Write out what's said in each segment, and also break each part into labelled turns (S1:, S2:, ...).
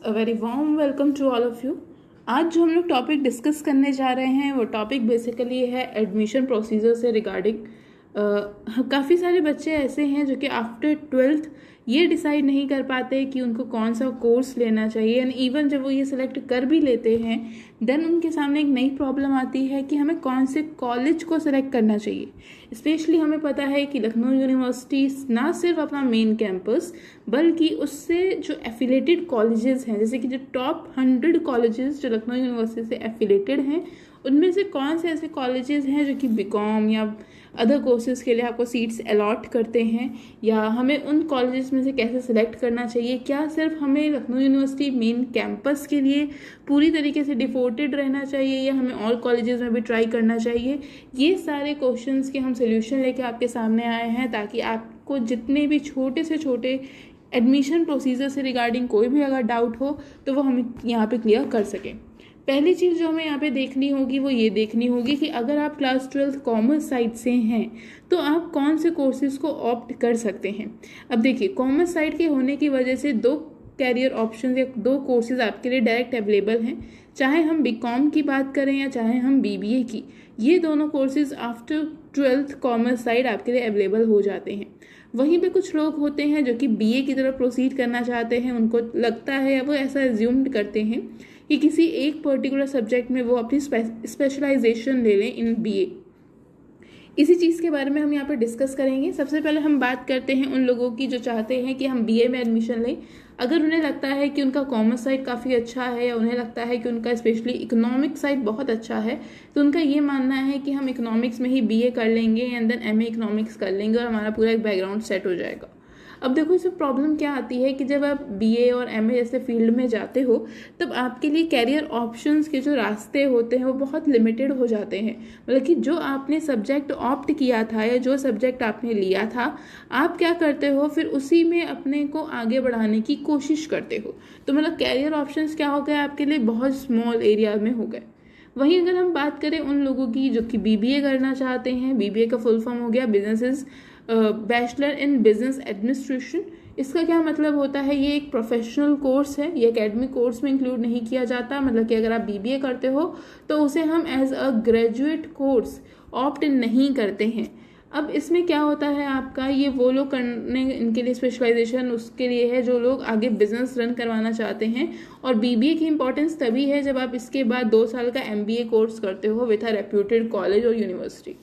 S1: A very warm welcome to all of you. आज जो हम लोग टॉपिक डिस्कस करने जा रहे हैं वो टॉपिक बेसिकली है एडमिशन प्रोसीजर से रिगार्डिंग। काफ़ी सारे बच्चे ऐसे हैं जो कि आफ्टर ट्वेल्थ ये डिसाइड नहीं कर पाते कि उनको कौन सा कोर्स लेना चाहिए, एंड इवन जब वो ये सिलेक्ट कर भी लेते हैं देन उनके सामने एक नई प्रॉब्लम आती है कि हमें कौन से कॉलेज को सिलेक्ट करना चाहिए। स्पेशली हमें पता है कि लखनऊ यूनिवर्सिटी ना सिर्फ अपना मेन कैंपस बल्कि उससे जो एफिलेटेड कॉलेजेस हैं, जैसे कि जो टॉप 100 कॉलेजेस जो लखनऊ यूनिवर्सिटी से एफिलेटेड हैं उनमें से कौन से ऐसे कॉलेजेस हैं जो कि बीकॉम या अदर कोर्सेज के लिए आपको सीट्स अलॉट करते हैं, या हमें उन कॉलेजेस में से कैसे सिलेक्ट करना चाहिए। क्या सिर्फ हमें लखनऊ यूनिवर्सिटी मेन कैंपस के लिए पूरी तरीके से डिफोटेड रहना चाहिए या हमें और कॉलेजेस में भी ट्राई करना चाहिए। ये सारे क्वेश्चंस के हम सोल्यूशन लेके आपके सामने आए हैं ताकि आपको जितने भी छोटे से छोटे एडमिशन प्रोसीजर से रिगार्डिंग कोई भी अगर डाउट हो तो वो हम यहाँ पे क्लियर कर सकें। पहली चीज़ जो हमें यहाँ पे देखनी होगी वो ये देखनी होगी कि अगर आप क्लास 12 कॉमर्स साइड से हैं तो आप कौन से कोर्सेज को ऑप्ट कर सकते हैं। अब देखिए, कॉमर्स साइड के होने की वजह से दो कैरियर ऑप्शन या दो कोर्सेज आपके लिए डायरेक्ट अवेलेबल हैं, चाहे हम बीकॉम की बात करें या चाहे हम बीबीए की। ये दोनों courses after 12th commerce side आपके लिए अवेलेबल हो जाते हैं। वहीं पे कुछ लोग होते हैं जो कि बीए की तरफ प्रोसीड करना चाहते हैं, उनको लगता है या वो ऐसा एज्यूम करते हैं कि किसी एक पर्टिकुलर सब्जेक्ट में वो अपनी स्पेशलाइजेशन ले लें इन बीए। इसी चीज़ के बारे में हम यहाँ पर डिस्कस करेंगे। सबसे पहले हम बात करते हैं उन लोगों की जो चाहते हैं कि हम बीए में एडमिशन लें। अगर उन्हें लगता है कि उनका कॉमर्स साइड काफ़ी अच्छा है या उन्हें लगता है कि उनका स्पेशली इकोनॉमिक्स साइड बहुत अच्छा है, तो उनका ये मानना है कि हम इकोनॉमिक्स में ही बीए कर लेंगे एंड देन एमए इकोनॉमिक्स कर लेंगे और हमारा पूरा एक बैकग्राउंड सेट हो जाएगा। अब देखो, इसमें प्रॉब्लम क्या आती है कि जब आप बीए और एमए जैसे फील्ड में जाते हो तब आपके लिए कैरियर ऑप्शंस के जो रास्ते होते हैं वो बहुत लिमिटेड हो जाते हैं। मतलब कि जो आपने सब्जेक्ट ऑप्ट किया था या जो सब्जेक्ट आपने लिया था, आप क्या करते हो फिर उसी में अपने को आगे बढ़ाने की कोशिश करते हो। तो मतलब कैरियर ऑप्शंस क्या हो गए आपके लिए, बहुत स्मॉल एरिया में हो गए। वहीं अगर हम बात करें उन लोगों की जो कि बीबीए करना चाहते हैं, बीबीए का फुल फॉर्म हो गया businesses bachelor in business administration. इसका क्या मतलब होता है, ये एक प्रोफेशनल कोर्स है, ये एकेडमिक कोर्स में इंक्लूड नहीं किया जाता। मतलब कि अगर आप बीबीए करते हो तो उसे हम as a graduate course opt in नहीं करते हैं। अब इसमें क्या होता है आपका, ये वो लोग करने इनके लिए स्पेशलाइजेशन उसके लिए है जो लोग आगे बिजनेस रन करवाना चाहते हैं। और बीबीए की इंपॉर्टेंस तभी है जब आप इसके बाद 2 साल का एमबीए कोर्स करते हो विथ अ रेप्यूटेड कॉलेज और यूनिवर्सिटी,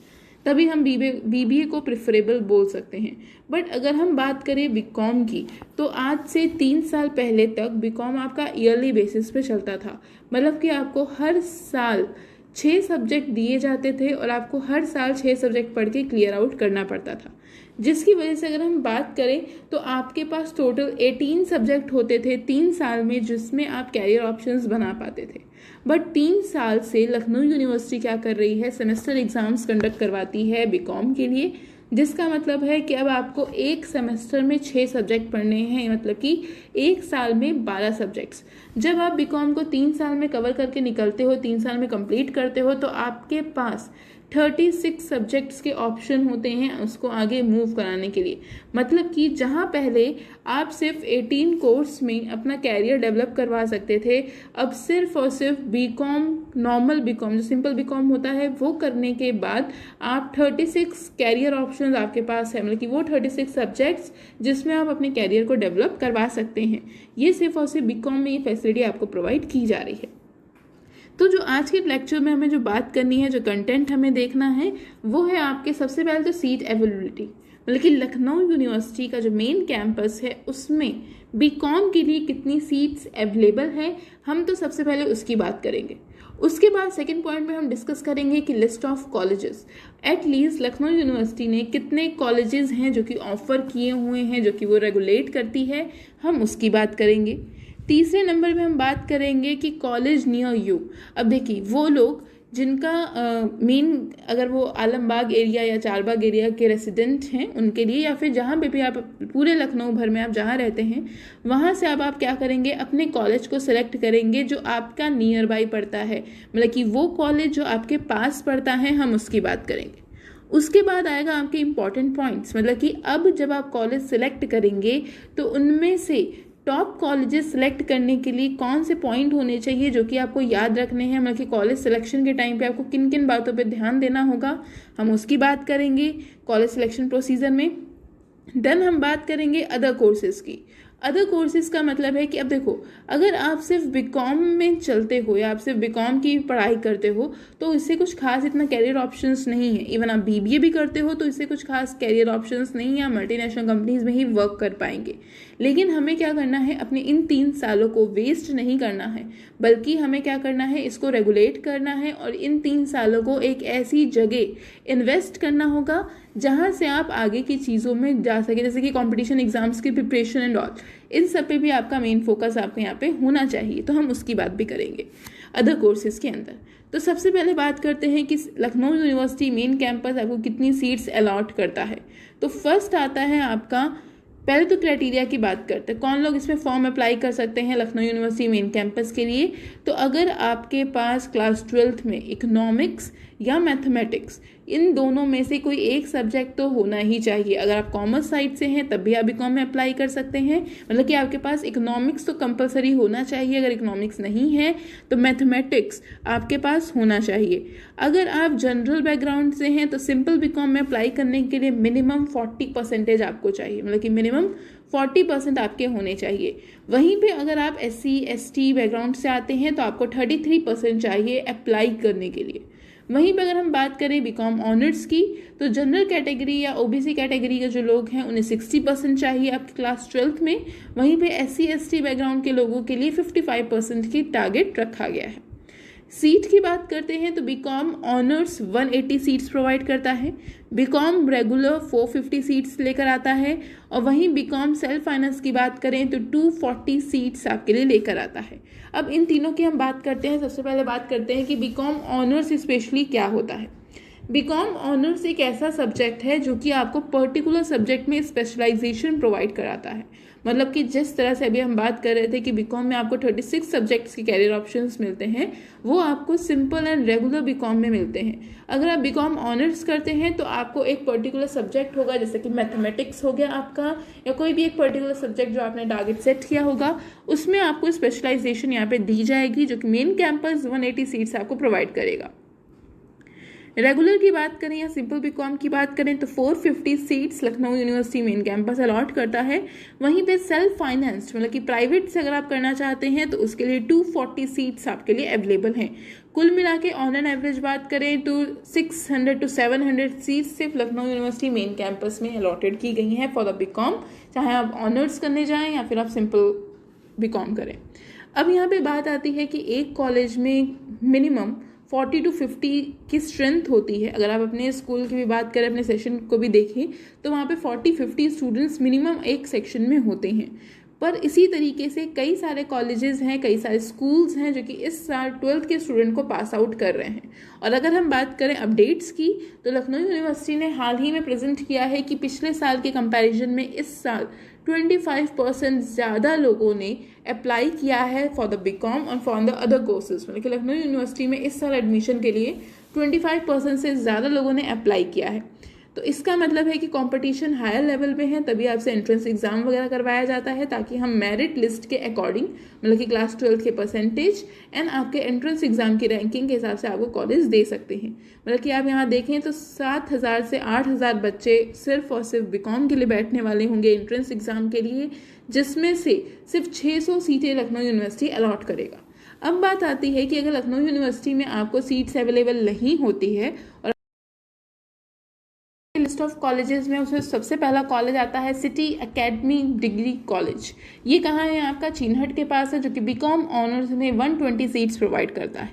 S1: तभी हम बीबीए को प्रेफरेबल बोल सकते हैं। बट अगर हम बात करें बीकॉम की तो आज से 3 साल पहले तक बीकॉम आपका ईयरली बेसिस पे चलता था। मतलब कि आपको हर साल 6 सब्जेक्ट दिए जाते थे और आपको हर साल 6 सब्जेक्ट पढ़ के क्लियर आउट करना पड़ता था, जिसकी वजह से अगर हम बात करें तो आपके पास टोटल 18 सब्जेक्ट होते थे 3 साल में, जिसमें आप कैरियर ऑप्शंस बना पाते थे। बट 3 साल से लखनऊ यूनिवर्सिटी क्या कर रही है, सेमेस्टर एग्जाम्स कंडक्ट करवाती है बीकॉम के लिए, जिसका मतलब है कि अब आपको एक सेमेस्टर में 6 सब्जेक्ट पढ़ने हैं, मतलब कि एक साल में 12 सब्जेक्ट्स। जब आप बीकॉम को 3 साल में कवर करके निकलते हो, 3 साल में कंप्लीट करते हो, तो आपके पास 36 सब्जेक्ट्स के ऑप्शन होते हैं उसको आगे मूव कराने के लिए। मतलब कि जहाँ पहले आप सिर्फ 18 कोर्स में अपना कैरियर डेवलप करवा सकते थे, अब सिर्फ और सिर्फ बीकॉम, नॉर्मल बीकॉम जो सिंपल बीकॉम होता है वो करने के बाद आप 36 कैरियर ऑप्शंस आपके पास है। मतलब कि वो 36 सब्जेक्ट्स जिसमें आप अपने कैरियर को डेवलप करवा सकते हैं, ये सिर्फ और सिर्फ बीकॉम में ये फैसिलिटी आपको प्रोवाइड की जा रही है। तो जो आज के लेक्चर में हमें जो बात करनी है, जो कंटेंट हमें देखना है, वो है आपके सबसे पहले तो सीट अवेलेबिलिटी। मतलब कि लखनऊ यूनिवर्सिटी का जो मेन कैंपस है उसमें बीकॉम के लिए कितनी सीट्स अवेलेबल है, हम तो सबसे पहले उसकी बात करेंगे। उसके बाद सेकंड पॉइंट में हम डिस्कस करेंगे कि list of colleges, at least Lucknow university ने कितने कॉलेजेस हैं जो कि ऑफर किए हुए हैं, जो कि वो रेगुलेट करती है, हम उसकी बात करेंगे। तीसरे नंबर पे हम बात करेंगे कि कॉलेज नियर यू। अब देखिए, वो लोग जिनका मेन अगर वो आलमबाग एरिया या चारबाग एरिया के रेसिडेंट हैं उनके लिए, या फिर जहाँ पे भी आप पूरे लखनऊ भर में आप जहाँ रहते हैं वहाँ से अब आप क्या करेंगे, अपने कॉलेज को सिलेक्ट करेंगे जो आपका नियर बाई पड़ता है। मतलब कि वो कॉलेज जो आपके पास पड़ता है, हम उसकी बात करेंगे। उसके बाद आएगा आपके इम्पॉर्टेंट पॉइंट्स। मतलब कि अब जब आप कॉलेज सिलेक्ट करेंगे तो उनमें से टॉप कॉलेजेस सेलेक्ट करने के लिए कौन से पॉइंट होने चाहिए जो कि आपको याद रखने हैं, मतलब कि कॉलेज सिलेक्शन के टाइम पे आपको किन किन बातों पे ध्यान देना होगा, हम उसकी बात करेंगे कॉलेज सिलेक्शन प्रोसीजर में। देन हम बात करेंगे अदर कोर्सेज की। अदर कोर्सेज का मतलब है कि अब देखो, अगर आप सिर्फ बीकॉम में चलते हो या आप सिर्फ बीकॉम की पढ़ाई करते हो तो इससे कुछ खास इतना कैरियर ऑप्शंस नहीं है। इवन आप बीबीए भी करते हो तो इससे कुछ खास कैरियर ऑप्शंस नहीं है, आप मल्टीनेशनल कंपनीज में ही वर्क कर पाएंगे। लेकिन हमें क्या करना है, अपने इन 3 सालों को वेस्ट नहीं करना है, बल्कि हमें क्या करना है, इसको रेगुलेट करना है और इन 3 सालों को एक ऐसी जगह इन्वेस्ट करना होगा जहाँ से आप आगे की चीज़ों में जा सके, जैसे कि कंपटीशन एग्जाम्स की प्रिपरेशन एंड ऑल, इन सब पे भी आपका मेन फोकस आपके यहाँ पे होना चाहिए। तो हम उसकी बात भी करेंगे अदर कोर्सेज के अंदर। तो सबसे पहले बात करते हैं कि लखनऊ यूनिवर्सिटी मेन कैंपस आपको कितनी सीट्स अलॉट करता है। तो फर्स्ट आता है आपका, पहले तो क्राइटेरिया की बात करते हैं, कौन लोग इसमें फॉर्म अप्लाई कर सकते हैं लखनऊ यूनिवर्सिटी मेन कैंपस के लिए। तो अगर आपके पास क्लास 12th में इकोनॉमिक्स या मैथमेटिक्स, इन दोनों में से कोई एक सब्जेक्ट तो होना ही चाहिए। अगर आप कॉमर्स साइड से हैं तब भी आप बीकॉम में अप्लाई कर सकते हैं, मतलब कि आपके पास इकोनॉमिक्स तो कंपलसरी होना चाहिए। अगर इकोनॉमिक्स नहीं है तो मैथमेटिक्स आपके पास होना चाहिए। अगर आप जनरल बैकग्राउंड से हैं तो सिंपल बीकॉम में अप्लाई करने के लिए मिनिमम 40% आपको चाहिए, मतलब कि मिनिमम 40% आपके होने चाहिए। वहीं पे अगर आप SC ST बैकग्राउंड से आते हैं तो आपको 33% चाहिए अप्लाई करने के लिए। वहीं पे अगर हम बात करें बीकॉम ऑनर्स की, तो जनरल कैटेगरी या OBC कैटेगरी के जो लोग हैं उन्हें 60% चाहिए आपकी क्लास 12th में। वहीं पे SC ST बैकग्राउंड के लोगों के लिए 55% की टारगेट रखा गया है। सीट की बात करते हैं तो बीकॉम ऑनर्स 180 सीट्स प्रोवाइड करता है, बीकॉम रेगुलर 450 सीट्स लेकर आता है, और वहीं बीकॉम सेल्फ फाइनेंस की बात करें तो 240 सीट्स आपके लिए लेकर आता है। अब इन तीनों की हम बात करते हैं। सबसे पहले बात करते हैं कि बीकॉम ऑनर्स स्पेशली क्या होता है। बीकॉम ऑनर्स एक ऐसा सब्जेक्ट है जो कि आपको पर्टिकुलर सब्जेक्ट में स्पेशलाइजेशन प्रोवाइड कराता है। मतलब कि जिस तरह से अभी हम बात कर रहे थे कि बीकॉम में आपको 36 सब्जेक्ट्स के कैरियर ऑप्शंस मिलते हैं, वो आपको सिंपल एंड रेगुलर बीकॉम में मिलते हैं। अगर आप बीकॉम ऑनर्स करते हैं तो आपको एक पर्टिकुलर सब्जेक्ट होगा, जैसे कि मैथमेटिक्स हो गया आपका, या कोई भी एक पर्टिकुलर सब्जेक्ट जो आपने टारगेट सेट किया होगा, उसमें आपको स्पेशलाइजेशन यहाँ पे दी जाएगी, जो कि मेन कैंपस 180 सीट्स आपको प्रोवाइड करेगा। रेगुलर की बात करें या सिंपल बीकॉम की बात करें तो 450 seats Lucknow university main campus allot करता है। वहीं पे सेल्फ फाइनेंस्ड, मतलब कि प्राइवेट से अगर आप करना चाहते हैं तो उसके लिए 240 सीट्स आपके लिए अवेलेबल हैं। कुल मिला के ऑन एन एवरेज बात करें तो 600 to 700 सीट्स सिर्फ लखनऊ यूनिवर्सिटी मेन कैंपस में अलॉटेड की गई हैं फॉर द बीकॉम, चाहे आप ऑनर्स करने जाएँ या फिर आप सिंपल बीकॉम करें। अब यहाँ पे बात आती है कि एक कॉलेज में मिनिमम 40 to 50 की स्ट्रेंथ होती है। अगर आप अपने स्कूल की भी बात करें, अपने सेशन को भी देखें, तो वहाँ पे 40-50 स्टूडेंट्स मिनिमम एक सेक्शन में होते हैं। पर इसी तरीके से कई सारे कॉलेजेस हैं, कई सारे स्कूल्स हैं जो कि इस साल 12th के स्टूडेंट को पास आउट कर रहे हैं। और अगर हम बात करें अपडेट्स की, तो लखनऊ यूनिवर्सिटी ने हाल ही में प्रेजेंट किया है कि पिछले साल के कंपैरिजन में इस साल 25% ज़्यादा लोगों ने अप्लाई किया है फॉर द बीकॉम और फॉर द अदर कोर्सेज। मतलब कि लखनऊ यूनिवर्सिटी में इस साल एडमिशन के लिए 25% से ज़्यादा लोगों ने अप्लाई किया है। तो इसका मतलब है कि कंपटीशन हायर लेवल पे है, तभी आपसे एंट्रेंस एग्जाम वगैरह करवाया जाता है, ताकि हम मेरिट लिस्ट के अकॉर्डिंग, मतलब कि क्लास 12th के परसेंटेज एंड आपके एंट्रेंस एग्जाम की रैंकिंग के हिसाब से आपको कॉलेज दे सकते हैं। मतलब कि आप यहाँ देखें तो 7,000 से 8,000 बच्चे सिर्फ और सिर्फ बीकॉम के लिए बैठने वाले होंगे एंट्रेंस एग्जाम के लिए, जिसमें से सिर्फ 600 सीटें लखनऊ यूनिवर्सिटी अलॉट करेगा। अब बात आती है कि अगर लखनऊ यूनिवर्सिटी में आपको सीट्स अवेलेबल नहीं होती है और लिस्ट ऑफ कॉलेजेस में उसमें सबसे पहला कॉलेज आता है सिटी एकेडमी डिग्री कॉलेज। ये कहाँ है? आपका चीनहट के पास है, जो कि बीकॉम ऑनर्स में 120 सीट्स प्रोवाइड करता है।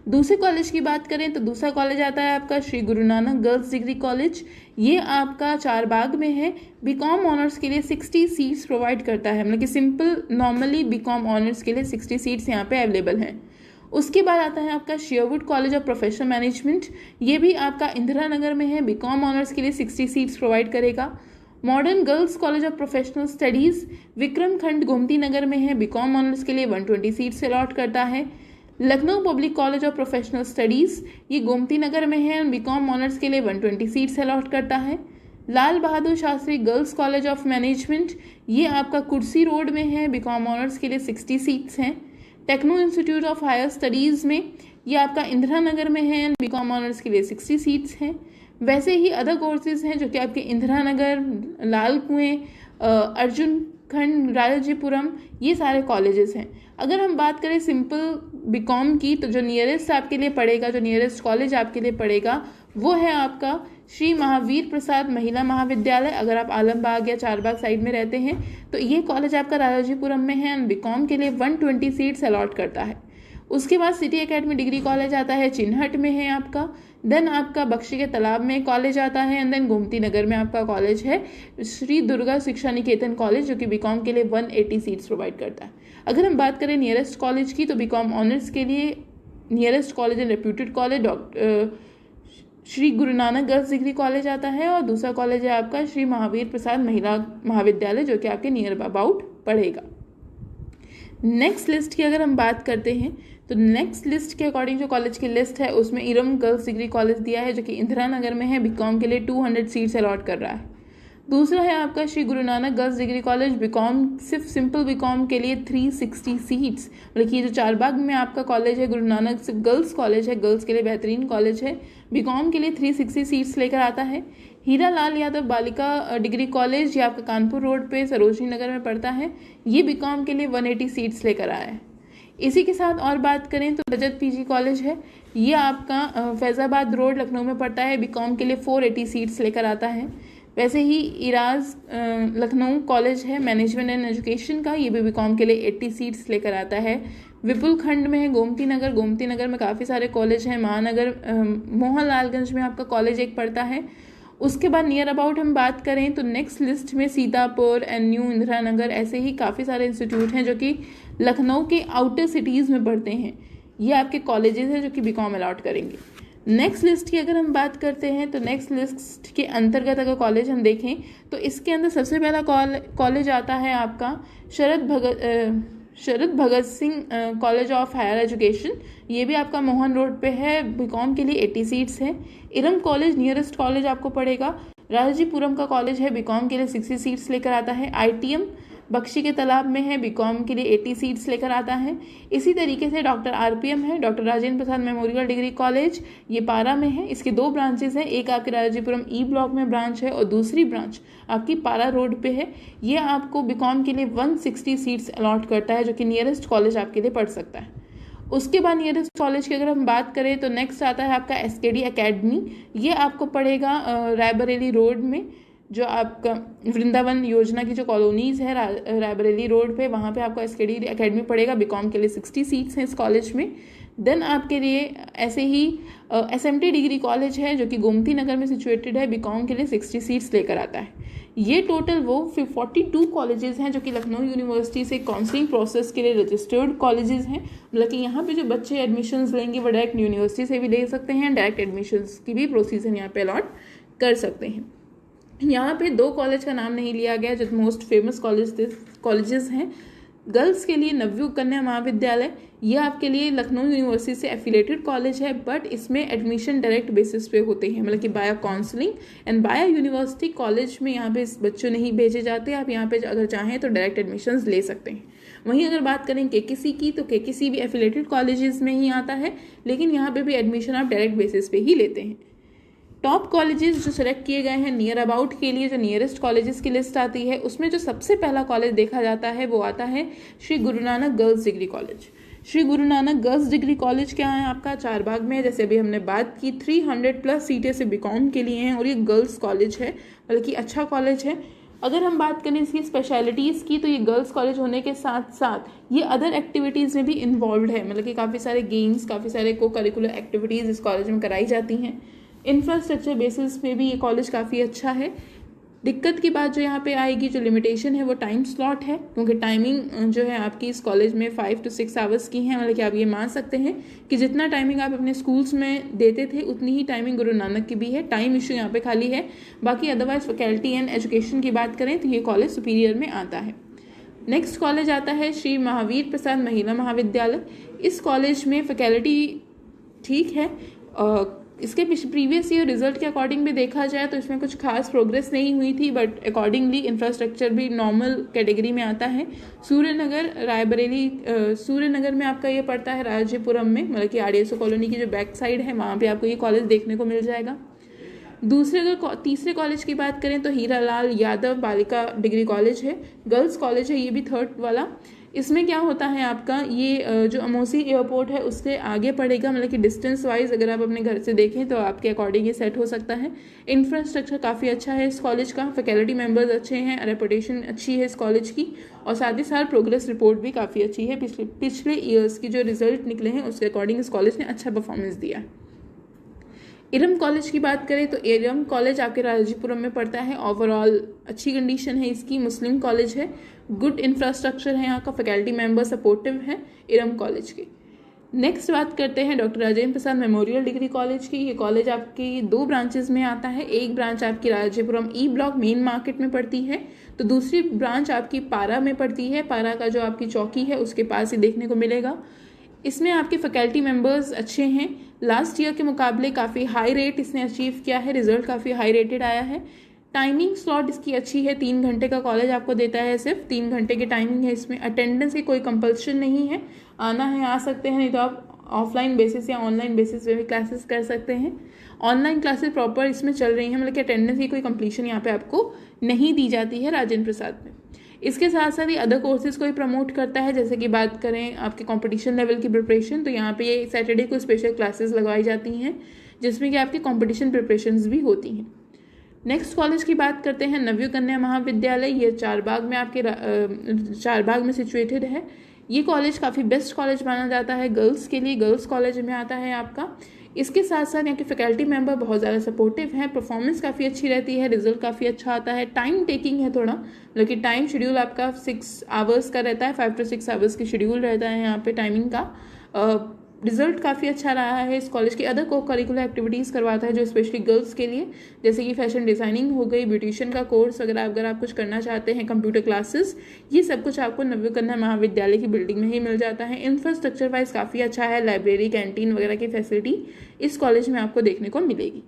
S1: दूसरे कॉलेज की बात करें तो दूसरा कॉलेज आता है आपका Shri Guru Nanak girls degree college. ये आपका चारबाग में है। बीकॉम ऑनर्स के लिए 60 सीट्स प्रोवाइड करता है, मतलब कि सिंपल नॉर्मली बीकॉम ऑनर्स के लिए 60 सीट्स यहाँ पे अवेलेबल हैं। उसके बाद आता है आपका शेयरवुड कॉलेज ऑफ प्रोफेशनल मैनेजमेंट। ये भी आपका इंदिरा नगर में है, बीकॉम ऑनर्स के लिए 60 सीट्स प्रोवाइड करेगा। Modern girls college of professional studies Vikram खंड गोमती नगर में है, बीकॉम ऑनर्स के लिए 120 सीट्स अलॉट करता है। Lucknow public college of professional studies, ये गोमती नगर में है, बीकॉम ऑनर्स के लिए 120 सीट्स अलॉट करता है। Lal Bahadur Shastri girls college of management, ये आपका कुर्सी रोड में है, बीकॉम ऑनर्स के लिए 60 सीट्स हैं। Techno Institute of Higher Studies में, ये आपका इंदिरा नगर में है, बीकॉम ऑनर्स के लिए 60 सीट्स हैं। वैसे ही अदर कोर्सेज हैं जो कि आपके इंदिरा नगर, लाल कुएं, अर्जुन खंड, राजाजीपुरम, ये सारे कॉलेजेस हैं। अगर हम बात करें सिंपल बीकॉम की, तो जो नियरेस्ट आपके लिए पड़ेगा, जो नियरेस्ट कॉलेज आपके लिए पड़ेगा, वो है आपका श्री महावीर प्रसाद महिला महाविद्यालय। अगर आप आलमबाग या चारबाग साइड में रहते हैं तो ये कॉलेज आपका राजाजीपुरम में है एंड बीकॉम के लिए 120 सीट्स अलॉट करता है। उसके बाद सिटी एकेडमी डिग्री कॉलेज आता है, चिन्हट में है आपका। देन आपका बख्शी के तालाब में कॉलेज आता है एंड देन गोमती नगर में आपका कॉलेज है श्री दुर्गा शिक्षा निकेतन कॉलेज, जो कि बीकॉम के लिए 180 सीट्स प्रोवाइड करता है। अगर हम बात करें नियरेस्ट कॉलेज की, तो बीकॉम ऑनर्स के लिए nearest college and reputed college Shri Guru Nanak girls degree college आता है, और दूसरा कॉलेज है आपका श्री महावीर प्रसाद महिला महाविद्यालय, जो कि आपके नियर अबाउट पड़ेगा। नेक्स्ट लिस्ट की अगर हम बात करते हैं, तो नेक्स्ट लिस्ट के अकॉर्डिंग जो कॉलेज की लिस्ट है उसमें इरम गर्ल्स डिग्री कॉलेज दिया है, जो कि इंदिरा नगर में है, बीकॉम के लिए 200 सीट्स अलॉट कर रहा है। दूसरा है आपका Shri Guru Nanak girls degree college, BCom, सिर्फ सिंपल बीकॉम के लिए 360 सीट्स, मतलब कि जो चारबाग में आपका कॉलेज है गुरु नानक सिर्फ गर्ल्स कॉलेज है, गर्ल्स के लिए बेहतरीन कॉलेज है, बीकॉम के लिए 360 सीट्स लेकर आता है। हीरा लाल यादव बालिका डिग्री कॉलेज, ये आपका कानपुर रोड पे सरोजनी नगर में पड़ता है, ये बीकॉम के लिए 180 सीट्स लेकर आया है। इसी के साथ और बात करें तो रजत पीजी कॉलेज है, ये आपका फैज़ाबाद रोड लखनऊ में पड़ता है, बीकॉम के लिए 480 सीट्स लेकर आता है। वैसे ही इराज लखनऊ कॉलेज है मैनेजमेंट एंड एजुकेशन का, ये भी बीकॉम के लिए 80 सीट्स लेकर आता है। विपुल खंड में है गोमती नगर, गोमती नगर में काफ़ी सारे कॉलेज हैं, महानगर मोहनलालगंज में आपका कॉलेज एक पड़ता है। उसके बाद नियर अबाउट हम बात करें तो नेक्स्ट लिस्ट में सीतापुर एंड न्यू इंदिरा नगर, ऐसे ही काफ़ी सारे इंस्टीट्यूट हैं जो कि लखनऊ के आउटर सिटीज़ में पढ़ते हैं, ये आपके कॉलेजेस हैं जो कि बीकॉम अलॉट करेंगे। नेक्स्ट लिस्ट की अगर हम बात करते हैं तो नेक्स्ट लिस्ट के अंतर्गत अगर कॉलेज हम देखें तो इसके अंदर सबसे पहला कॉलेज आता है आपका Sharad Bhagat Singh college of higher education, ये भी आपका मोहन रोड पे है, बीकॉम के लिए 80 सीट्स है। इरम कॉलेज नियरेस्ट कॉलेज आपको पड़ेगा, राजाजीपुरम का कॉलेज है, बीकॉम के लिए 60 सीट्स लेकर आता है। ITM बख्शी के तालाब में है, बीकॉम के लिए 80 सीट्स लेकर आता है। इसी तरीके से डॉक्टर RPM है, doctor Rajendra Prasad memorial degree college, ये पारा में है, इसके 2 ब्रांचेस हैं, एक आपके राजाजीपुरम E ब्लॉक में ब्रांच है और दूसरी ब्रांच आपकी पारा रोड पे है। ये आपको बीकॉम के लिए 160 सीट्स अलॉट करता है, जो कि नियरेस्ट कॉलेज आपके लिए पढ़ सकता है। उसके बाद नियरेस्ट कॉलेज की अगर हम बात करें तो नेक्स्ट आता है आपका SKD एकेडमी, ये आपको पड़ेगा रायबरेली रोड में, जो आपका वृंदावन योजना की जो कॉलोनीज़ है रायबरेली रोड पे, वहाँ पे आपको SKD एकेडमी पड़ेगा, बीकॉम के लिए 60 सीट्स हैं इस कॉलेज में। देन आपके लिए ऐसे ही SMT डिग्री कॉलेज है जो कि गोमती नगर में सिचुएटेड है, बीकॉम के लिए 60 सीट्स लेकर आता है। ये टोटल वो 42 कॉलेजेस हैं जो कि लखनऊ यूनिवर्सिटी से काउंसलिंग प्रोसेस के लिए रजिस्टर्ड कॉलेजेस हैं, मतलब कि यहाँ पे जो बच्चे एडमिशन्स लेंगे वो डायरेक्ट यूनिवर्सिटी से भी ले सकते हैं, डायरेक्ट एडमिशन्स की भी प्रोसीजर यहाँ पे अलॉट कर सकते हैं। यहाँ पे 2 कॉलेज का नाम नहीं लिया गया जो मोस्ट फेमस कॉलेजेस हैं। गर्ल्स के लिए नवयुग कन्या महाविद्यालय, ये आपके लिए लखनऊ यूनिवर्सिटी से एफिलेटेड कॉलेज है, बट इसमें एडमिशन डायरेक्ट बेसिस पे होते हैं, मतलब कि बाया काउंसलिंग एंड बाया यूनिवर्सिटी कॉलेज में यहाँ पे बच्चों नहीं भेजे जाते, आप यहाँ पे अगर चाहें तो डायरेक्ट एडमिशन्स ले सकते हैं। वहीं अगर बात करें KKC की, तो KKC भी एफिलेटेड कॉलेजेस में ही आता है, लेकिन यहाँ पे भी एडमिशन आप डायरेक्ट बेसिस पे ही लेते हैं। टॉप कॉलेजेस जो सेलेक्ट किए गए हैं नियर अबाउट के लिए, जो नियरेस्ट कॉलेजेस की लिस्ट आती है उसमें जो सबसे पहला कॉलेज देखा जाता है वो आता है Shri Guru Nanak girls degree college. Shri Guru Nanak girls degree college क्या है आपका, चारबाग में है, जैसे अभी हमने बात की, 300+ सीटें से बीकॉम के लिए हैं और ये गर्ल्स कॉलेज है, बल्कि अच्छा कॉलेज है। अगर हम बात करें इसकी स्पेशलिटीज़ की, तो ये गर्ल्स कॉलेज होने के साथ साथ ये अदर एक्टिविटीज़ में भी इन्वॉल्व है, मतलब कि काफ़ी सारे गेम्स, काफ़ी सारे को करिकुलर एक्टिविटीज़ इस कॉलेज में कराई जाती हैं। इंफ्रास्ट्रक्चर बेसिस पे भी ये कॉलेज काफ़ी अच्छा है। दिक्कत की बात जो यहाँ पे आएगी, जो लिमिटेशन है वो टाइम स्लॉट है, क्योंकि टाइमिंग जो है आपकी इस कॉलेज में 5 to 6 आवर्स की है, मतलब कि आप ये मान सकते हैं कि जितना टाइमिंग आप अपने स्कूल्स में देते थे उतनी ही टाइमिंग गुरु नानक की भी है, टाइम इशू यहाँ पे खाली है। बाकी अदरवाइज फैकल्टी एंड एजुकेशन की बात करें तो ये कॉलेज सुपीरियर में आता है। नेक्स्ट कॉलेज आता है श्री महावीर प्रसाद महिला महाविद्यालय। इस कॉलेज में फैकल्टी ठीक है, इसके प्रीवियस ईयर रिजल्ट के अकॉर्डिंग भी देखा जाए तो इसमें कुछ खास प्रोग्रेस नहीं हुई थी, बट अकॉर्डिंगली इंफ्रास्ट्रक्चर भी नॉर्मल कैटेगरी में आता है। सूर्यनगर रायबरेली, सूर्यनगर में आपका ये पड़ता है राजाजीपुरम में, मतलब कि RDSO कॉलोनी की जो बैक साइड है वहाँ पे आपको ये कॉलेज देखने को मिल जाएगा। तीसरे कॉलेज की बात करें तो हीरालाल यादव बालिका डिग्री कॉलेज है, गर्ल्स कॉलेज है, ये भी थर्ड वाला। इसमें क्या होता है आपका, ये जो अमोसी एयरपोर्ट है उससे आगे पड़ेगा, मतलब कि डिस्टेंस वाइज अगर आप अपने घर से देखें तो आपके अकॉर्डिंग ये सेट हो सकता है। इंफ्रास्ट्रक्चर काफ़ी अच्छा है इस कॉलेज का, फैकल्टी मेंबर्स अच्छे हैं, रेपुटेशन अच्छी है इस कॉलेज की, और साथ ही साथ प्रोग्रेस रिपोर्ट भी काफ़ी अच्छी है। पिछले ईयर्स की जो रिजल्ट निकले हैं उसके अकॉर्डिंग इस कॉलेज ने अच्छा परफॉर्मेंस दिया है। इरम कॉलेज की बात करें तो इरम कॉलेज आपके राजाजीपुरम में पड़ता है। ओवरऑल अच्छी कंडीशन है इसकी, मुस्लिम कॉलेज है, गुड इंफ्रास्ट्रक्चर है यहाँ का, फैकल्टी मेंबर सपोर्टिव है इरम कॉलेज के। नेक्स्ट बात करते हैं doctor Rajendra Prasad memorial degree college की। ये कॉलेज आपकी 2 ब्रांचेस में आता है। एक ब्रांच आपकी Rajajipuram E block main market में पड़ती है, तो दूसरी ब्रांच आपकी पारा में पड़ती है। पारा का जो आपकी चौकी है उसके पास ही देखने को मिलेगा। इसमें आपके फैकल्टी मेंबर्स अच्छे हैं, लास्ट ईयर के मुकाबले काफ़ी हाई रेट इसने अचीव किया है, रिजल्ट काफ़ी हाई रेटेड आया है। टाइमिंग स्लॉट इसकी अच्छी है, 3 घंटे का कॉलेज आपको देता है, सिर्फ 3 घंटे की टाइमिंग है इसमें। अटेंडेंस की कोई कंपल्शन नहीं है, आना है आ सकते हैं, नहीं तो आप ऑफलाइन बेसिस या ऑनलाइन बेसिस पे भी क्लासेस कर सकते हैं। ऑनलाइन क्लासेस प्रॉपर इसमें चल रही हैं, मतलब कि अटेंडेंस की कोई कंप्लीशन यहाँ पे आपको नहीं दी जाती है राजेंद्र प्रसाद में। इसके साथ साथ ये अदर कोर्सेज को ही प्रमोट करता है, जैसे कि बात करें आपके कंपटीशन लेवल की प्रिपरेशन, तो यहाँ पे ये सैटरडे को स्पेशल क्लासेस लगवाई जाती हैं जिसमें कि आपकी कंपटीशन प्रिपरेशंस भी होती हैं। नेक्स्ट कॉलेज की बात करते हैं नवयुग कन्या महाविद्यालय। ये चारबाग में आपके चारबाग में सिचुएटेड है। ये कॉलेज काफ़ी बेस्ट कॉलेज माना जाता है गर्ल्स के लिए, गर्ल्स कॉलेज में आता है आपका। इसके साथ साथ यहाँ के फैकल्टी मेंबर बहुत ज़्यादा सपोर्टिव हैं, परफॉर्मेंस काफ़ी अच्छी रहती है, रिजल्ट काफ़ी अच्छा आता है। टाइम टेकिंग है थोड़ा, मतलब कि टाइम शेड्यूल आपका 6 आवर्स का रहता है, 5 to 6 आवर्स की शेड्यूल रहता है यहाँ पे टाइमिंग का। रिजल्ट काफ़ी अच्छा रहा है इस कॉलेज की। अदर को करिकुलर एक्टिविटीज़ करवाता है जो स्पेशली गर्ल्स के लिए, जैसे कि फैशन डिज़ाइनिंग हो गई, ब्यूटिशियन का कोर्स वगैरह, अगर आप कुछ करना चाहते हैं, कंप्यूटर क्लासेस, ये सब कुछ आपको नवयुग कन्या महाविद्यालय की बिल्डिंग में ही मिल जाता है। इंफ्रास्ट्रक्चर वाइज काफ़ी अच्छा है, लाइब्रेरी, कैंटीन वगैरह की फैसिलिटी इस कॉलेज में आपको देखने को मिलेगी।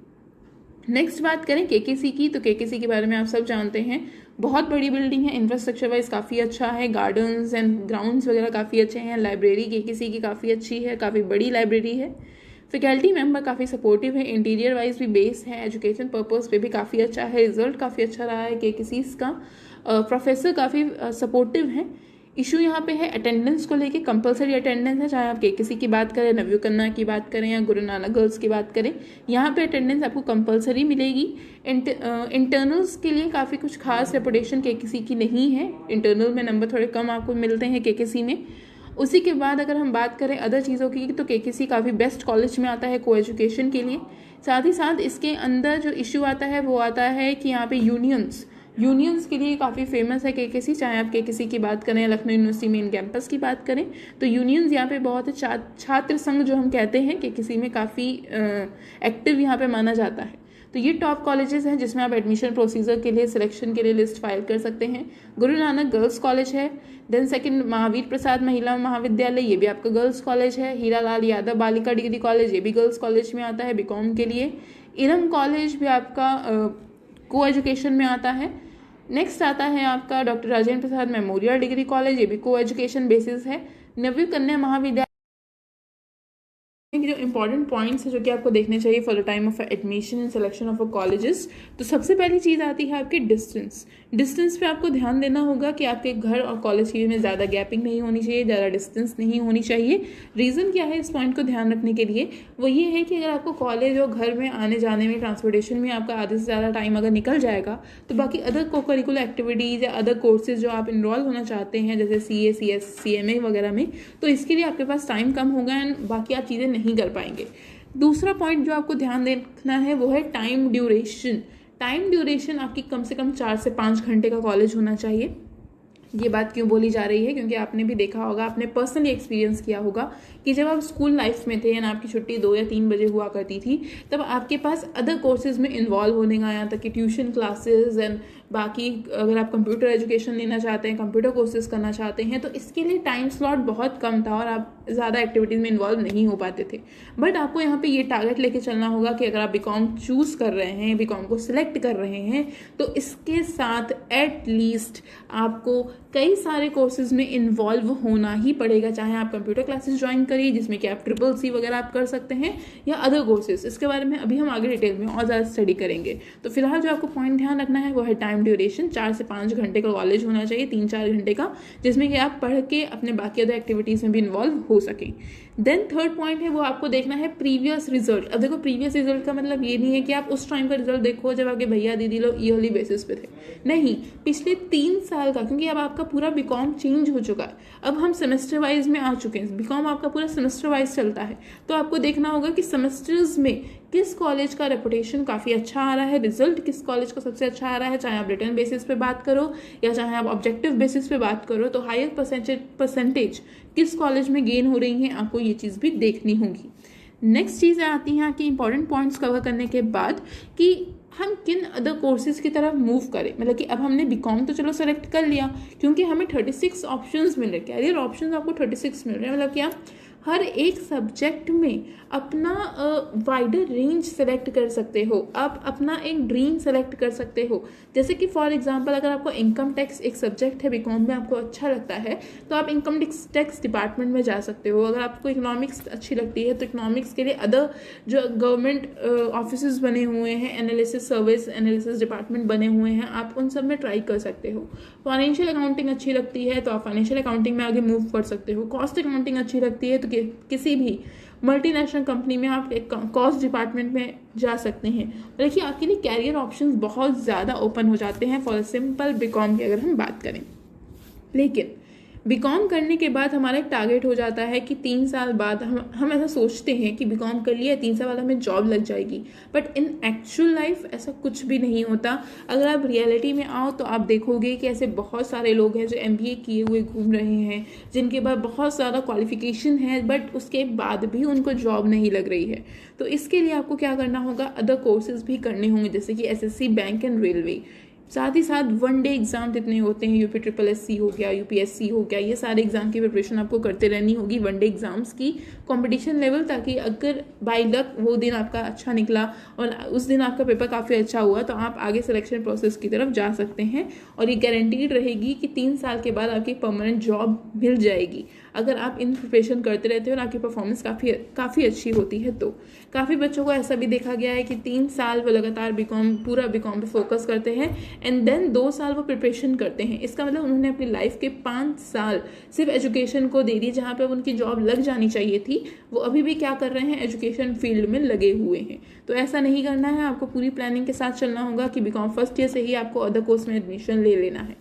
S1: नेक्स्ट बात करें KKC की, तो KKC के बारे में आप सब जानते हैं, बहुत बड़ी बिल्डिंग है, इंफ्रास्ट्रक्चर वाइज काफ़ी अच्छा है, गार्डन्स एंड ग्राउंड्स वगैरह काफ़ी अच्छे हैं, लाइब्रेरी KKC की काफ़ी अच्छी है, काफ़ी बड़ी लाइब्रेरी है, फैकल्टी मेंबर काफ़ी सपोर्टिव है, इंटीरियर वाइज भी बेस है, एजुकेशन पर्पस पे भी काफ़ी अच्छा है, रिजल्ट काफ़ी अच्छा रहा है KKC का, प्रोफेसर काफ़ी सपोर्टिव हैं। इशू यहाँ पे है अटेंडेंस को लेके, कंपलसरी अटेंडेंस है, चाहे आप KKC की बात करें, नवयुग कन्या की बात करें या गुरु नानक गर्ल्स की बात करें, यहाँ पे अटेंडेंस आपको कंपलसरी मिलेगी। इंटरनल्स के लिए काफ़ी कुछ खास रेपुटेशन KKC की नहीं है, इंटरनल में नंबर थोड़े कम आपको मिलते हैं KKC में। उसी के बाद अगर हम बात करें अदर चीज़ों की, तो KKC काफ़ी बेस्ट कॉलेज में आता है को एजुकेशन के लिए। साथ ही साथ इसके अंदर जो इशू आता है वो आता है कि यहाँ पे यूनियंस के लिए काफ़ी फेमस है KKC, चाहे आप KKC की बात करें, लखनऊ यूनिवर्सिटी मेन कैंपस की बात करें, तो यूनियंस यहाँ पे बहुत छात्र संघ जो हम कहते हैं KKC में काफ़ी एक्टिव यहाँ पे माना जाता है। तो ये टॉप कॉलेजेस हैं जिसमें आप एडमिशन प्रोसीजर के लिए, सिलेक्शन के लिए लिस्ट फाइल कर सकते हैं। गुरु नानक गर्ल्स कॉलेज है, देन सेकंड महावीर प्रसाद महिला महाविद्यालय, ये भी आपका गर्ल्स कॉलेज है। हीरालाल यादव बालिका डिग्री कॉलेज, ये भी गर्ल्स कॉलेज में आता है BCom के लिए। इरम कॉलेज भी आपका को एजुकेशन में आता है। नेक्स्ट आता है आपका doctor Rajendra Prasad memorial degree college, ये भी को एजुकेशन बेसिस है। नवयुग कन्या महाविद्यालय जो इंपॉर्टेंट पॉइंट्स है जो कि आपको देखने चाहिए for the time of admission and selection of a colleges, तो सबसे पहली चीज़ आती है आपकी डिस्टेंस पे आपको ध्यान देना होगा कि आपके घर और कॉलेज के में ज़्यादा गैपिंग नहीं होनी चाहिए, ज़्यादा डिस्टेंस नहीं होनी चाहिए। रीज़न क्या है इस पॉइंट को ध्यान रखने के लिए, वो ये है कि अगर आपको कॉलेज और घर में आने जाने में, ट्रांसपोर्टेशन में आपका आधे से ज़्यादा टाइम अगर निकल जाएगा, तो बाकी अदर को करिकुलर एक्टिविटीज़ या अदर कोर्सेज जो आप इन्वॉल्व होना चाहते हैं, जैसे CA CS CMA वगैरह में, तो इसके लिए आपके पास टाइम कम होगा एंड बाकी आप चीज़ें नहीं कर पाएंगे। दूसरा पॉइंट जो आपको ध्यान देना है वो है टाइम ड्यूरेशन आपकी कम से कम 4 से 5 घंटे का कॉलेज होना चाहिए। ये बात क्यों बोली जा रही है, क्योंकि आपने भी देखा होगा, आपने पर्सनली एक्सपीरियंस किया होगा कि जब आप स्कूल लाइफ में थे एंड आपकी छुट्टी 2 या 3 बजे हुआ करती थी, तब आपके पास अदर कोर्सेज में इन्वॉल्व होने का, यहाँ तक कि ट्यूशन क्लासेस एंड बाकी अगर आप कंप्यूटर एजुकेशन लेना चाहते हैं, कंप्यूटर कोर्सेज करना चाहते हैं, तो इसके लिए टाइम स्लॉट बहुत कम था और आप ज़्यादा एक्टिविटीज़ में इन्वॉल्व नहीं हो पाते थे। बट आपको यहाँ पे ये टारगेट लेके चलना होगा कि अगर आप बीकॉम चूज़ कर रहे हैं, बीकॉम को सिलेक्ट कर रहे हैं, तो इसके साथ एट लीस्ट आपको कई सारे कोर्सेज में इन्वॉल्व होना ही पड़ेगा। चाहे आप कंप्यूटर क्लासेस ज्वाइन करिए जिसमें कि आप CCC वगैरह आप कर सकते हैं, या अदर कोर्सेज। इसके बारे में अभी हम आगे डिटेल में और ज़्यादा स्टडी करेंगे। तो फिलहाल जो आपको पॉइंट ध्यान रखना है वो है टाइम ड्यूरेशन। 4 से 5 घंटे का कॉलेज होना चाहिए, 3-4 घंटे का, जिसमें कि आप पढ़ के अपने बाकी अदर एक्टिविटीज़ में भी इन्वॉल्व हो सकें। देन थर्ड पॉइंट है वो आपको देखना है प्रीवियस रिजल्ट। अब देखो, प्रीवियस रिजल्ट का मतलब ये नहीं है कि आप उस टाइम का रिजल्ट देखो जब आपके भैया दीदी लोग ईयरली बेसिस पे थे, नहीं, पिछले 3 साल का, क्योंकि अब आपका पूरा बीकॉम चेंज हो चुका है। अब हम सेमेस्टर वाइज में आ चुके हैं, बीकॉम आपका पूरा सेमेस्टर वाइज चलता है। तो आपको देखना होगा कि सेमेस्टर्स में किस कॉलेज का रेपुटेशन काफ़ी अच्छा आ रहा है, रिजल्ट किस कॉलेज का सबसे अच्छा आ रहा है, चाहे आप रिटर्न बेसिस पे बात करो या चाहे आप ऑब्जेक्टिव बेसिस पे बात करो, तो हायर परसेंटेज किस कॉलेज में गेन हो रही है, आपको ये चीज़ भी देखनी होगी। नेक्स्ट चीज़ें आती हैं कि इंपॉर्टेंट पॉइंट्स कवर करने के बाद कि हम किन अदर कोर्सेज की तरफ मूव करें। मतलब कि अब हमने बीकॉम तो चलो सेलेक्ट कर लिया, क्योंकि हमें 36 ऑप्शंस मिल रहे, कैरियर ऑप्शंस आपको 36 मिल रहे हैं। मतलब कि आप हर एक सब्जेक्ट में अपना वाइडर रेंज सेलेक्ट कर सकते हो, आप अपना एक ड्रीम सेलेक्ट कर सकते हो। जैसे कि फॉर एग्जांपल, अगर आपको इनकम टैक्स एक सब्जेक्ट है बीकॉम में, आपको अच्छा लगता है, तो आप इनकम टैक्स डिपार्टमेंट में जा सकते हो। अगर आपको इकोनॉमिक्स अच्छी लगती है, तो इकोनॉमिक्स के लिए अदर जो गवर्नमेंट ऑफिस बने हुए हैं, एनालिसिस सर्विस एनालिसिस डिपार्टमेंट बने हुए हैं, आप उन सब में ट्राई कर सकते हो। फाइनेंशियल अकाउंटिंग अच्छी लगती है तो आप फाइनेंशियल अकाउंटिंग में आगे मूव कर सकते हो। कॉस्ट अकाउंटिंग अच्छी लगती है तो किसी भी मल्टीनेशनल कंपनी में आप एक कॉस्ट डिपार्टमेंट में जा सकते हैं। देखिए, आपके लिए कैरियर ऑप्शंस बहुत ज़्यादा ओपन हो जाते हैं फॉर सिंपल बीकॉम की अगर हम बात करें। लेकिन बीकॉम करने के बाद हमारा एक टारगेट हो जाता है कि 3 साल बाद हम ऐसा सोचते हैं कि बीकॉम कर लिया, 3 साल बाद हमें जॉब लग जाएगी। बट इन एक्चुअल लाइफ ऐसा कुछ भी नहीं होता। अगर आप रियलिटी में आओ तो आप देखोगे कि ऐसे बहुत सारे लोग हैं जो MBA किए हुए घूम रहे हैं, जिनके पास बहुत ज़्यादा क्वालिफिकेशन है, बट उसके बाद भी उनको जॉब नहीं लग रही है। तो इसके लिए आपको क्या करना होगा, अदर कोर्सेज भी करने होंगे, जैसे कि SSC, बैंक एंड रेलवे। साथ ही साथ 1 डे एग्जाम जितने होते हैं, UPSSC हो गया, UPSC हो गया, ये सारे एग्जाम की प्रिपरेशन आपको करते रहनी होगी। 1 डे एग्जाम्स की कंपटीशन लेवल, ताकि अगर बाय लक वो दिन आपका अच्छा निकला और उस दिन आपका पेपर काफ़ी अच्छा हुआ, तो आप आगे सिलेक्शन प्रोसेस की तरफ जा सकते हैं। और ये गारंटीड रहेगी कि 3 साल के बाद आपकी परमानेंट जॉब मिल जाएगी, अगर आप इन प्रिपरेशन करते रहते हो और आपकी परफॉर्मेंस काफ़ी अच्छी होती है। तो काफ़ी बच्चों को ऐसा भी देखा गया है कि 3 साल वो लगातार पूरा बीकॉम पे फोकस करते हैं एंड देन 2 साल वो प्रिपरेशन करते हैं। इसका मतलब उन्होंने अपनी लाइफ के 5 साल सिर्फ एजुकेशन को दे दिए। जहाँ पे उनकी जॉब लग जानी चाहिए थी, वो अभी भी क्या कर रहे हैं, एजुकेशन फील्ड में लगे हुए हैं। तो ऐसा नहीं करना है, आपको पूरी प्लानिंग के साथ चलना होगा कि बीकॉम फर्स्ट ईयर से ही आपको अदर कोर्स में एडमिशन ले लेना है।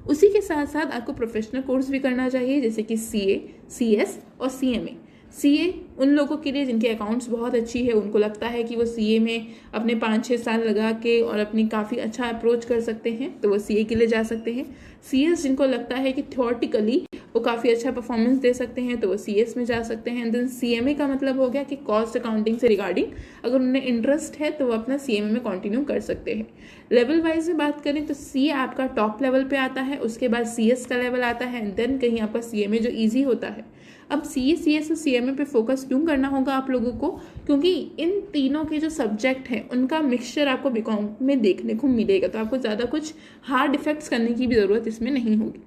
S1: उसी के साथ साथ आपको प्रोफेशनल कोर्स भी करना चाहिए, जैसे कि CA, CS और CMA। CA उन लोगों के लिए जिनके अकाउंट्स बहुत अच्छी है, उनको लगता है कि वो CA में अपने 5-6 साल लगा के और अपनी काफ़ी अच्छा अप्रोच कर सकते हैं, तो वो CA के लिए जा सकते हैं। CS जिनको लगता है कि थ्योरेटिकली वो काफ़ी अच्छा परफॉर्मेंस दे सकते हैं, तो वो CS में जा सकते हैं। देन CMA का मतलब हो गया कि कॉस्ट अकाउंटिंग से रिगार्डिंग अगर उन्हें इंटरेस्ट है तो वो अपना CMA में कंटिन्यू कर सकते हैं। लेवल वाइज में बात करें तो CA आपका टॉप लेवल पे आता है, उसके बाद CS का लेवल आता है, देन कहीं आपका CMA जो ईजी होता है। अब CA, CS और CMA पे फोकस क्यों करना होगा आप लोगों को, क्योंकि इन तीनों के जो सब्जेक्ट हैं उनका मिक्सचर आपको बीकॉम में देखने को मिलेगा, तो आपको ज़्यादा कुछ हार्ड इफेक्ट्स करने की भी ज़रूरत इसमें नहीं होगी।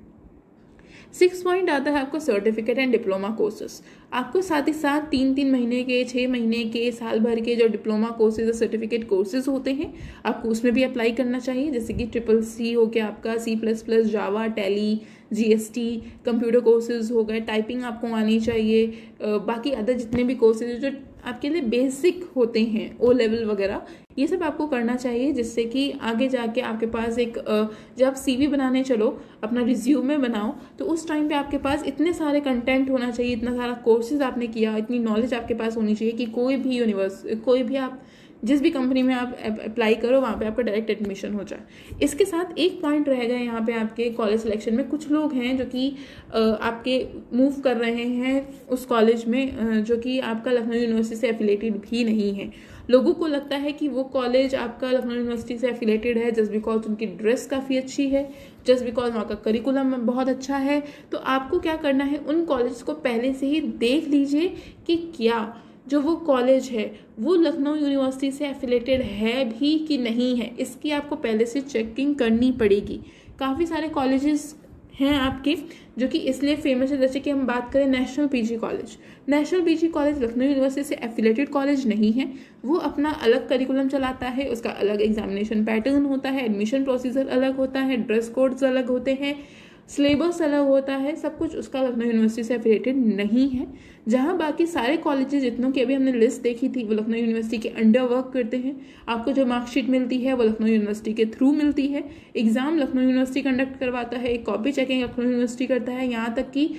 S1: 6 पॉइंट आता है आपको सर्टिफिकेट एंड डिप्लोमा कोर्सेज। आपको साथ ही साथ 3-3 महीने के, 6 महीने के, साल भर के जो डिप्लोमा कोर्सेज और सर्टिफिकेट कोर्सेज होते हैं, आपको उसमें भी अप्लाई करना चाहिए। जैसे कि CCC हो गया आपका, C++, जावा, टैली, GST, कंप्यूटर कोर्सेज हो गए, टाइपिंग आपको आनी चाहिए, बाकी अदर जितने भी कोर्सेज जो आपके लिए बेसिक होते हैं, O लेवल वगैरह, ये सब आपको करना चाहिए, जिससे कि आगे जाके आपके पास एक जब आप CV बनाने चलो, अपना रिज्यूमे बनाओ, तो उस टाइम पे आपके पास इतने सारे कंटेंट होना चाहिए, इतना सारा कोर्सेज आपने किया, इतनी नॉलेज आपके पास होनी चाहिए कि कोई भी आप जिस भी कंपनी में आप अप्लाई करो वहाँ पे आपका डायरेक्ट एडमिशन हो जाए। इसके साथ एक पॉइंट रह गए यहाँ पे आपके कॉलेज सिलेक्शन में, कुछ लोग हैं जो कि आपके मूव कर रहे हैं उस कॉलेज में जो कि आपका लखनऊ यूनिवर्सिटी से एफिलेटेड भी नहीं है। लोगों को लगता है कि वो कॉलेज आपका लखनऊ यूनिवर्सिटी से एफिलेटेड है जस्ट बिकॉज उनकी ड्रेस काफ़ी अच्छी है, जस्ट बिकॉज वहाँ का करिकुलम बहुत अच्छा है। तो आपको क्या करना है, उन कॉलेज को पहले से ही देख लीजिए कि क्या जो वो कॉलेज है वो लखनऊ यूनिवर्सिटी से एफिलेटेड है भी कि नहीं है, इसकी आपको पहले से चेकिंग करनी पड़ेगी। काफ़ी सारे कॉलेजेस हैं आपके जो कि इसलिए फेमस है, जैसे कि हम बात करें national PG college. National PG college Lucknow university से एफिलेटेड कॉलेज नहीं है, वो अपना अलग करिकुलम चलाता है, उसका अलग एग्जामिनेशन पैटर्न होता है, एडमिशन प्रोसीजर अलग होता है, ड्रेस कोड्स अलग होते हैं, सिलेबस अलग होता है, सब कुछ उसका लखनऊ यूनिवर्सिटी से एफिलेटेड नहीं है। जहाँ बाकी सारे कॉलेजेस जितनों की अभी हमने लिस्ट देखी थी वो लखनऊ यूनिवर्सिटी के अंडर वर्क करते हैं। आपको जो मार्कशीट मिलती है वो लखनऊ यूनिवर्सिटी के थ्रू मिलती है, एग्जाम लखनऊ यूनिवर्सिटी कंडक्ट करवाता है, एक कॉपी चेकिंग लखनऊ यूनिवर्सिटी करता है। यहाँ तक कि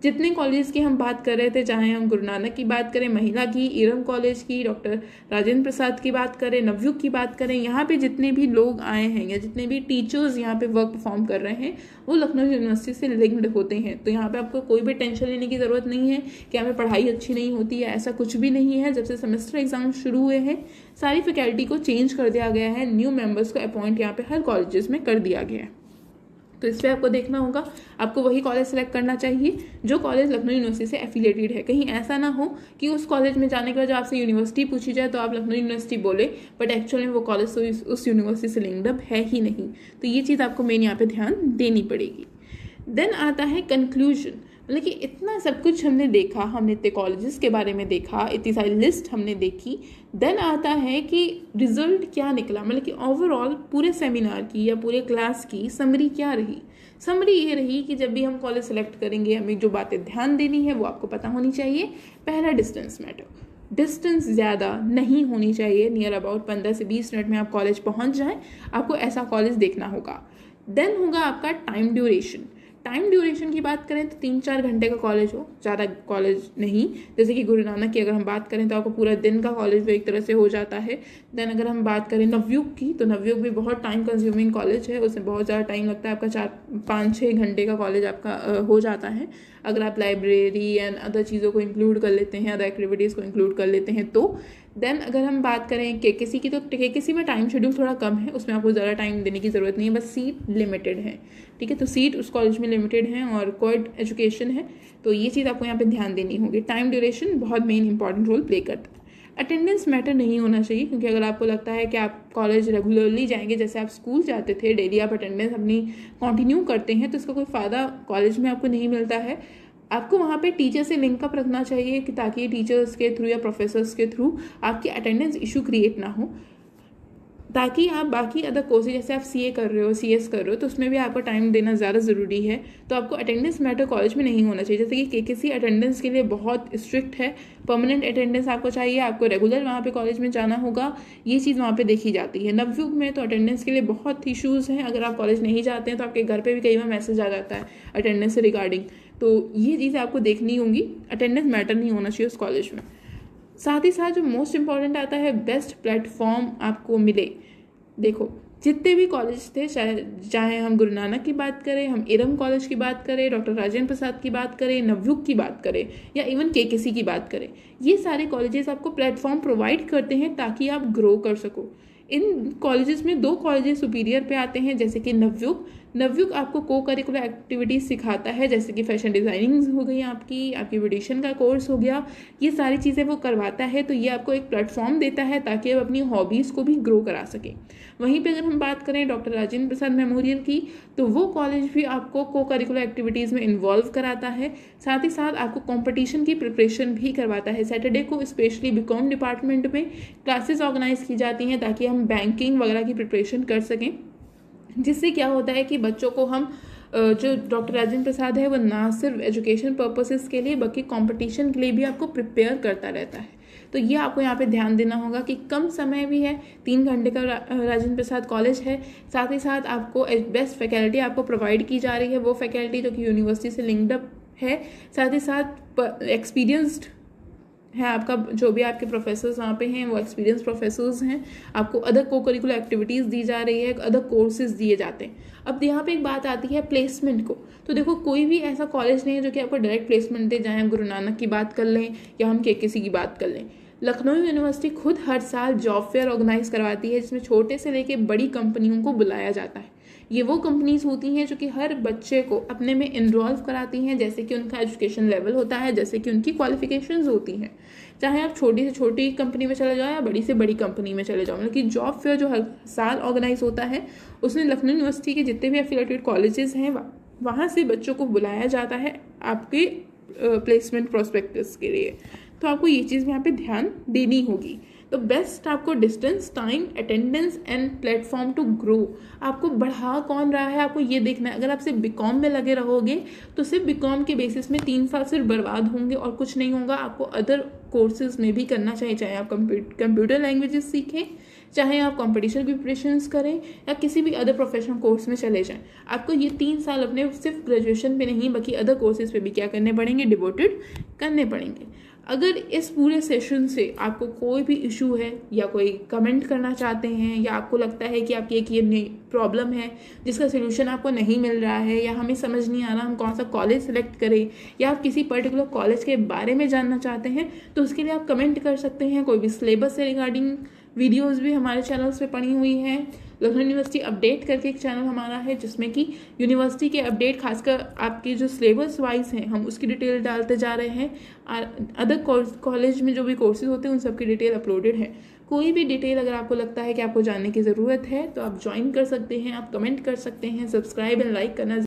S1: जितने कॉलेज की हम बात कर रहे थे, चाहे हम गुरु नानक की बात करें, महिला की, इरम कॉलेज की, डॉक्टर राजेंद्र प्रसाद की बात करें, नवयुग की बात करें, यहाँ पे जितने भी लोग आए हैं या जितने भी टीचर्स यहाँ पे वर्क परफॉर्म कर रहे हैं वो लखनऊ यूनिवर्सिटी से लिंक्ड होते हैं। तो यहाँ पे आपको कोई भी टेंशन लेने की ज़रूरत नहीं है कि हमें पढ़ाई अच्छी नहीं होती है, ऐसा कुछ भी नहीं है। जब से सेमेस्टर एग्जाम शुरू हुए हैं सारी फैकल्टी को चेंज कर दिया गया है, न्यू मेंबर्स को अपॉइंट यहाँ पे हर कॉलेजेस में कर दिया गया है। तो इस पर आपको देखना होगा, आपको वही कॉलेज सेलेक्ट करना चाहिए जो कॉलेज लखनऊ यूनिवर्सिटी से एफिलेटेड है। कहीं ऐसा ना हो कि उस कॉलेज में जाने के बाद जब आपसे यूनिवर्सिटी पूछी जाए तो आप लखनऊ यूनिवर्सिटी बोले बट एक्चुअली में वो कॉलेज तो उस यूनिवर्सिटी से लिंक्ड अप है ही नहीं। तो ये चीज़ आपको मेन यहाँ पे ध्यान देनी पड़ेगी। देन आता है कंक्लूजन, मतलब कि इतना सब कुछ हमने देखा, हमने इतने कॉलेजेस के बारे में देखा, इतनी सारी लिस्ट हमने देखी। देन आता है कि रिजल्ट क्या निकला, मतलब कि ओवरऑल पूरे सेमिनार की या पूरे क्लास की समरी क्या रही। समरी ये रही कि जब भी हम कॉलेज सेलेक्ट करेंगे हमें जो बातें ध्यान देनी है वो आपको पता होनी चाहिए। पहला, डिस्टेंस मैटर, डिस्टेंस ज़्यादा नहीं होनी चाहिए, नियर अबाउट 15 से 20 मिनट में आप कॉलेज पहुंच जाएं, आपको ऐसा कॉलेज देखना होगा। देन होगा आपका टाइम ड्यूरेशन। टाइम ड्यूरेशन की बात करें तो 3-4 घंटे का कॉलेज हो, ज़्यादा कॉलेज नहीं। जैसे कि गुरु नानक की अगर हम बात करें तो आपको पूरा दिन का कॉलेज भी एक तरह से हो जाता है। देन अगर हम बात करें नवयुग की तो नवयुग भी बहुत टाइम कंज्यूमिंग कॉलेज है, उसमें बहुत ज़्यादा टाइम लगता है, आपका 4-5-6 घंटे का कॉलेज आपका हो जाता है अगर आप लाइब्रेरी एंड अदर चीज़ों को इंक्लूड कर लेते हैं, अदर एक्टिविटीज़ को इंक्लूड कर लेते हैं तो। देन अगर हम बात करें केकेसी की तो केकेसी में टाइम शेड्यूल थोड़ा कम है, उसमें आपको ज़्यादा टाइम देने की ज़रूरत नहीं है, बस सीट लिमिटेड है, ठीक है। तो सीट उस कॉलेज में लिमिटेड है और कोएड एजुकेशन है, तो ये चीज़ आपको यहाँ पे ध्यान देनी होगी। टाइम ड्यूरेशन बहुत मेन इंपॉर्टेंट रोल प्ले करता है। अटेंडेंस मैटर नहीं होना चाहिए, क्योंकि अगर आपको लगता है कि आप कॉलेज रेगुलरली जाएंगे, जैसे आप स्कूल जाते थे डेली आप अटेंडेंस अपनी कंटिन्यू करते हैं, तो इसका कोई फ़ायदा कॉलेज में आपको नहीं मिलता है। आपको वहाँ पे टीचर से लिंकअप रखना चाहिए कि ताकि टीचर्स के थ्रू या प्रोफेसर्स के थ्रू आपकी अटेंडेंस इशू क्रिएट ना हो, ताकि आप बाकी अदर कोर्सेज जैसे आप सीए कर रहे हो, सीएस कर रहे हो, तो उसमें भी आपको टाइम देना ज़्यादा ज़रूरी है। तो आपको अटेंडेंस मैटर कॉलेज में नहीं होना चाहिए। जैसे कि केकेसी अटेंडेंस के लिए बहुत स्ट्रिक्ट है, परमानेंट अटेंडेंस आपको चाहिए, आपको रेगुलर वहाँ पे कॉलेज में जाना होगा, ये चीज़ वहाँ पे देखी जाती है। नवयुग में तो अटेंडेंस के लिए बहुत इशूज़ हैं, अगर आप कॉलेज नहीं जाते हैं तो आपके घर पर भी कई बार मैसेज आ जाता है अटेंडेंस से रिगार्डिंग, तो ये चीज़ आपको देखनी होगी। अटेंडेंस मैटर नहीं होना चाहिए उस कॉलेज में। साथ ही साथ जो मोस्ट इंपॉर्टेंट आता है, बेस्ट प्लेटफॉर्म आपको मिले। देखो जितने भी कॉलेज थे, चाहे हम गुरु नानक की बात करें, हम इरम कॉलेज की बात करें, डॉक्टर राजेंद्र प्रसाद की बात करें, नवयुग की बात करें या इवन केकेसी की बात करें, ये सारे कॉलेजेस आपको प्लेटफॉर्म प्रोवाइड करते हैं ताकि आप ग्रो कर सको। इन कॉलेजेस में 2 कॉलेजेस सुपीरियर पे आते हैं, जैसे कि नवयुग आपको को करिकुलर एक्टिविटीज़ सिखाता है, जैसे कि फैशन डिज़ाइनिंग हो गई, आपकी ब्यूटिशियन का कोर्स हो गया, ये सारी चीज़ें वो करवाता है। तो ये आपको एक प्लेटफॉर्म देता है ताकि आप अपनी हॉबीज़ को भी ग्रो करा सकें। वहीं पे अगर हम बात करें डॉक्टर राजेंद्र प्रसाद मेमोरियल की, तो वो कॉलेज भी आपको को करिकुलर एक्टिविटीज़ में इन्वॉल्व कराता है, साथ ही साथ आपको कॉम्पिटिशन की प्रिपरेशन भी करवाता है। सैटरडे को स्पेशली बीकॉम डिपार्टमेंट में क्लासेस ऑर्गेनाइज की जाती हैं ताकि हम बैंकिंग वगैरह की प्रिपरेशन कर सकें, जिससे क्या होता है कि बच्चों को हम जो डॉक्टर राजेंद्र प्रसाद है वो ना सिर्फ एजुकेशन पर्पसेस के लिए बल्कि कंपटीशन के लिए भी आपको प्रिपेयर करता रहता है। तो ये आपको यहाँ पे ध्यान देना होगा कि कम समय भी है, 3 घंटे का राजेंद्र प्रसाद कॉलेज है, साथ ही साथ आपको बेस्ट फैकल्टी आपको प्रोवाइड की जा रही है, वो फैकल्टी जो कि यूनिवर्सिटी से लिंक्ड अप है, साथ ही साथ एक्सपीरियंस्ड है आपका, जो भी आपके प्रोफेसर्स वहाँ पे हैं वो एक्सपीरियंस प्रोफेसर्स हैं, आपको अदर को करिकुलर एक्टिविटीज़ दी जा रही है, अदर कोर्सेज दिए जाते हैं। अब यहाँ पे एक बात आती है प्लेसमेंट को। तो देखो कोई भी ऐसा कॉलेज नहीं है जो कि आपको डायरेक्ट प्लेसमेंट दे, चाहे हम गुरु नानक की बात कर लें या हम KKC की बात कर लें। लखनऊ यूनिवर्सिटी खुद हर साल जॉब फेयर ऑर्गेनाइज करवाती है, जिसमें छोटे से लेके बड़ी कंपनियों को बुलाया जाता है। ये वो कंपनीज होती हैं जो कि हर बच्चे को अपने में इन्वॉल्व कराती हैं, जैसे कि उनका एजुकेशन लेवल होता है, जैसे कि उनकी क्वालिफिकेशंस होती हैं। चाहे आप छोटी से छोटी कंपनी में चले जाओ या बड़ी से बड़ी कंपनी में चले जाओ, मतलब कि जॉब फेयर जो हर साल ऑर्गेनाइज होता है उसमें लखनऊ यूनिवर्सिटी के जितने भी एफिलिएटेड कॉलेजेस हैं वहाँ से बच्चों को बुलाया जाता है आपके प्लेसमेंट प्रोस्पेक्टस के लिए। तो आपको ये चीज़ यहाँ पे ध्यान देनी होगी। तो बेस्ट आपको distance, time, attendance and platform to grow, आपको बढ़ा कौन रहा है आपको ये देखना है। अगर आप सिर्फ BCom में लगे रहोगे तो सिर्फ BCom के बेसिस में 3 साल सिर्फ बर्बाद होंगे और कुछ नहीं होगा। आपको अदर कोर्सेज में भी करना चाहिए, चाहे आप कंप्यूटर लैंग्वेजेस सीखें, चाहे आप कॉम्पिटिशन प्रिपरेशंस करें या किसी भी अदर प्रोफेशनल कोर्स में चले जाएं। आपको ये 3 साल अपने सिर्फ ग्रेजुएशन पे नहीं बल्कि अदर कोर्सेज पे भी क्या करने पड़ेंगे, डिवोटेड करने पड़ेंगे। अगर इस पूरे सेशन से आपको कोई भी इशू है या कोई कमेंट करना चाहते हैं या आपको लगता है कि आपकी एक ये प्रॉब्लम है जिसका सोल्यूशन आपको नहीं मिल रहा है या हमें समझ नहीं आ रहा हम कौन सा कॉलेज सेलेक्ट करें या आप किसी पर्टिकुलर कॉलेज के बारे में जानना चाहते हैं, तो उसके लिए आप कमेंट कर सकते हैं। कोई भी सिलेबस से रिगार्डिंग वीडियोज़ भी हमारे चैनल्स पे पड़ी हुई हैं। लखनऊ यूनिवर्सिटी अपडेट करके एक चैनल हमारा है जिसमें कि यूनिवर्सिटी के अपडेट, खासकर आपके जो सिलेबस वाइज हैं हम उसकी डिटेल डालते जा रहे हैं। अदर कॉलेज में जो भी कोर्सेज होते हैं उन सब की डिटेल अपलोडेड है। कोई भी डिटेल अगर आपको लगता है कि आपको जानने की ज़रूरत है तो आप ज्वाइन कर सकते हैं, आप कमेंट कर सकते हैं, सब्सक्राइब एंड लाइक करना